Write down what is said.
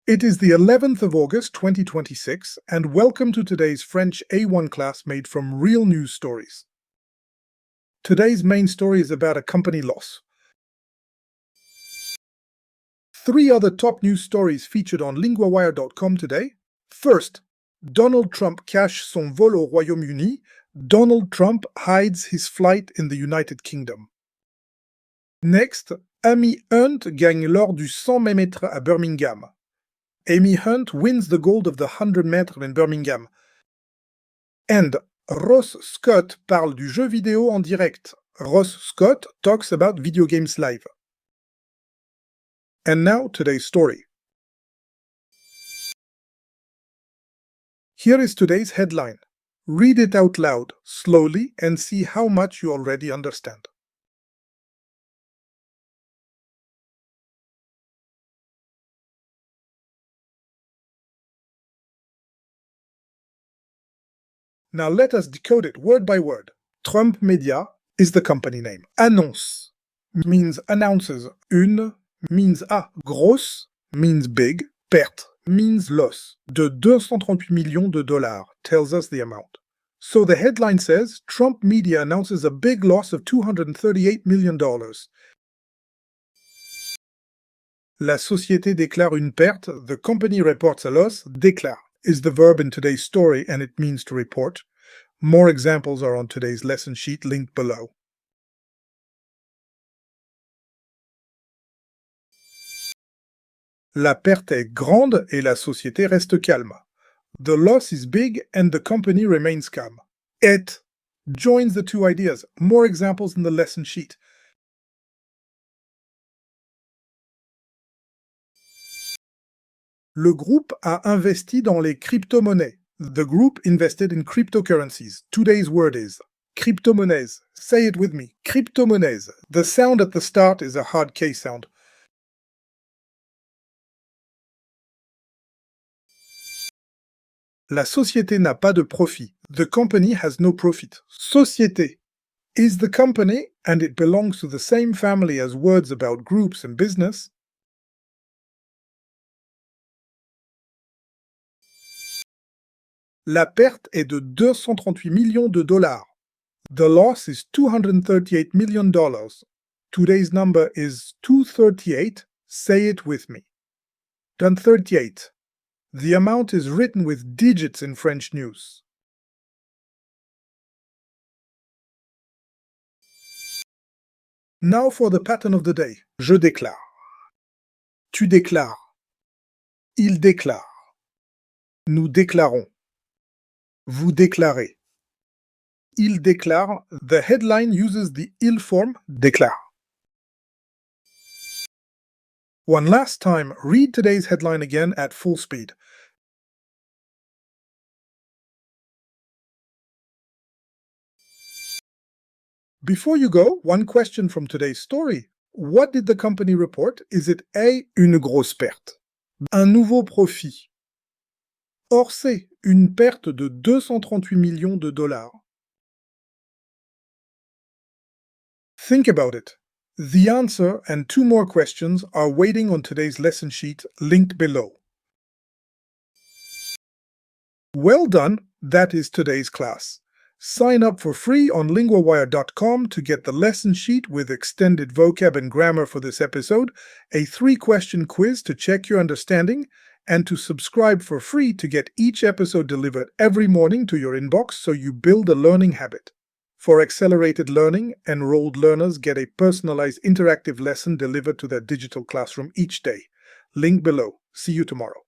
It is the 11th of August 2026, and welcome to today's French A1 class made from real news stories. Today's main story is about a company loss. 3 other top news stories featured on LinguaWire.com today. First, Donald Trump cache son vol au Royaume-Uni. Donald Trump hides his flight in the United Kingdom. Next, Amy Hunt gagne l'or du 100 mètres à Birmingham. Amy Hunt wins the gold of the 100 mètres in Birmingham. And Ross Scott parle du jeu vidéo en direct. Ross Scott talks about video games live. And now today's story. Here is today's headline. Read it out loud, slowly, and see how much you already understand. Now let us decode it word by word. Trump Media is the company name. Annonce means announces. Une means grosse means big. Perte means loss. De 238 millions de dollars tells us the amount. So the headline says, Trump Media announces a big loss of $238 million. La société déclare une perte. The company reports a loss. Déclare is the verb in today's story, and it means to report. More examples are on today's lesson sheet linked below. La perte est grande et la société reste calme. The loss is big and the company remains calm. It joins the two ideas. More examples in the lesson sheet. Le groupe a investi dans les cryptomonnaies. The group invested in cryptocurrencies. Today's word is cryptomonnaies. Say it with me. Cryptomonnaies. The sound at the start is a hard K sound. La société n'a pas de profit. The company has no profit. Société is the company, and it belongs to the same family as words about groups and business. La perte est de 238 millions de dollars. The loss is $238 million. Today's number is 238. Say it with me. 238. The amount is written with digits in French news. Now for the pattern of the day. Je déclare. Tu déclares. Il déclare. Nous déclarons. Vous déclarez. Il déclare. The headline uses the il form, déclare. One last time, read today's headline again at full speed. Before you go, one question from today's story. What did the company report? Is it A, une grosse perte? Un nouveau profit? Or C, une perte de 238 millions de dollars? Think about it. The answer and 2 more questions are waiting on today's lesson sheet linked below. Well done, that is today's class. Sign up for free on LinguaWire.com to get the lesson sheet with extended vocab and grammar for this episode, a 3-question quiz to check your understanding, and to subscribe for free to get each episode delivered every morning to your inbox so you build a learning habit. For accelerated learning, enrolled learners get a personalized interactive lesson delivered to their digital classroom each day. Link below. See you tomorrow.